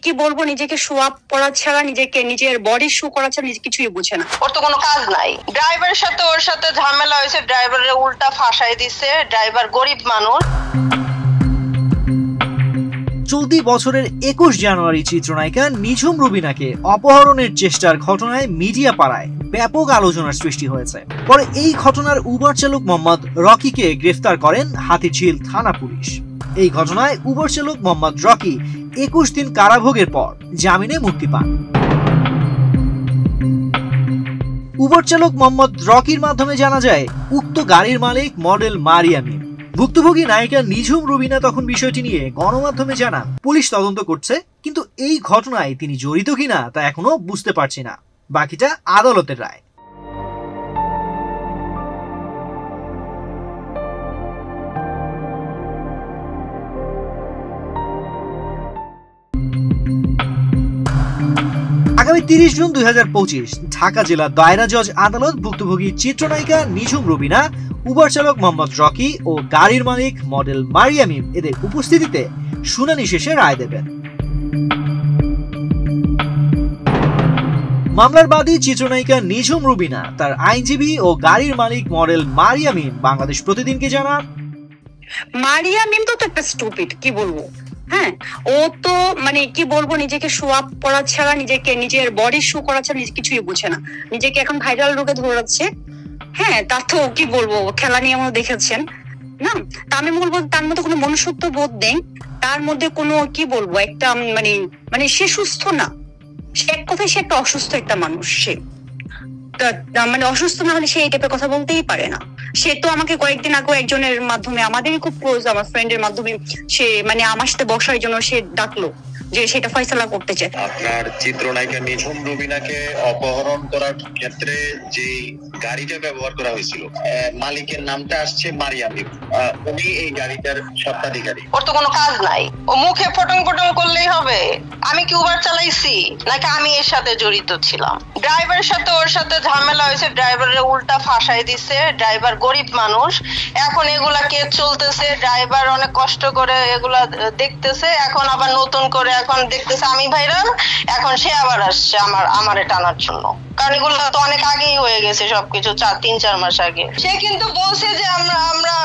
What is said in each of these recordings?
কি বলবো, নিজেকে শো আপ করা ছাড়া, নিজের বডি শো করা ছাড়া কিছুই বুঝে না। ওর তো কোনো কাজ নাই। ড্রাইভারের সাথে ওর সাথে ঝামেলা হয়েছে, ড্রাইভারের উল্টা ফাঁসাই দিছে। ড্রাইভার গরিব মানুষ। চলতি বছরের 21 জানুয়ারি চিত্রনায়িকা নিঝুম রুবিনাকে অপহরণের চেষ্টার ঘটনায় মিডিয়া পাড়ায় ব্যাপক আলোচনার সৃষ্টি হয়েছে। পরে এই ঘটনার উবার চালক মোহাম্মদ রকিকে গ্রেফতার করেন হাতিঝিল থানা পুলিশ। এই ঘটনায় উবার চালক মোহাম্মদ রকি 21 দিন কারাভোগের পর জামিনে মুক্তি পান। উবার চালক মোহাম্মদ রকির মাধ্যমে জানা যায়, উক্ত গাড়ির মালিক মডেল মারিয়ামি। ভুক্তভোগী নায়িকা নিঝুম রুবিনা তখন বিষয়টি নিয়ে গণমাধ্যমে জানান, পুলিশ তদন্ত করছে, কিন্তু এই ঘটনায় তিনি জড়িত কিনা তা এখনো বুঝতে পারছি না, বাকিটা আদালতের রায়। আগামী 30 জুন 2025 ঢাকা জেলা দায়রা জজ আদালত ভুক্তভোগী চিত্রনায়িকা নিঝুম রুবিনা, উবার চালক মোহাম্মদ রকি ও গাড়ির মালিক মডেল মারিয়ামি এদের উপস্থিতিতে শুনানি শেষে রায় দেবেন। মামলার বাদী চিত্রনায়িকা নিঝুম রুবিনা তার আইনজীবী ও গাড়ির মালিক মডেল মারিয়ামি বাংলাদেশ প্রতিদিনকে জানান, মারিয়ামিম তো একটা স্টুপিড, কি বলবো। হ্যাঁ, ও তো কি বলবো, নিজেকে শো আপ করা ছাড়া, নিজের বডি শো করা ছাড়া কিছুই বুঝে না। নিজেকে এখন ভাইরাল রোগে ধরাচ্ছে। হ্যাঁ, তার তো কি বলবো, খেলা নিয়ে আমরা দেখেছেন না। তা আমি বলবো তার মধ্যে কোনো মনুষ্যত্ব বোধ নেই, তার মধ্যে কোনো কি বলবো একটা সে সুস্থ না। সে এক কথায় সে একটা অসুস্থ একটা মানুষ। সে অসুস্থ না হলে সে এই টাইপের কথা বলতেই পারে না। সে তো আমাকে কয়েকদিন আগে একজনের মাধ্যমে, আমাদেরই খুব ক্লোজ, আমার ফ্রেন্ডের মাধ্যমে সে আমার সাথে বসার জন্য সে ডাকলো যে সেটা ফয়সালা করতে চায়। আপনার চিত্রনায়িকা নিঝুম রুবিনাকে অপহরণ করার ক্ষেত্রে যে গাড়িটা ব্যবহার করা হয়েছিল, মালিকের নামটা আসছে মারিয়ামি। উনি এই গাড়িটার স্বত্বাধিকারী। ওর তো কোনো কাজ নাই। ও মুখে ফটং ফটং করলেই হবে। আমি কি উবার চালাইছি নাকি আমি এর সাথে জড়িত ছিলাম? ড্রাইভারের সাথে ওর সাথে ঝামেলা হয়েছে, ড্রাইভারের উল্টা ফাঁসাই দিছে। ড্রাইভার গরিব মানুষ। এখন এগুলা কেস চলতেছে, ড্রাইভার অনেক কষ্ট করে এগুলা দেখতেছে। এখন আবার নতুন করে এখন দেখতেছে আমি ভাইরাল, এখন সে আবার আসছে আমারে টানার জন্য। কারণ এগুলো তো অনেক আগেই হয়ে গেছে, সবকিছু 3-4 মাস আগে। সে কিন্তু বলছে যে আমরা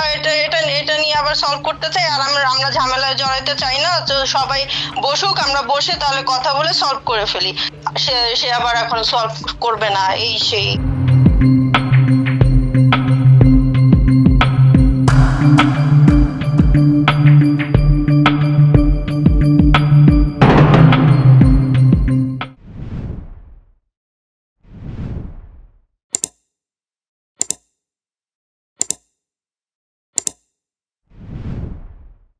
এটা নিয়ে আবার সলভ করতে চাই, আর আমরা ঝামেলায় জড়াইতে চাই না। তো সবাই বসুক, আমরা বসে তাহলে কথা বলে সলভ করে ফেলি। সে আবার এখন সলভ করবে না, এই সেই।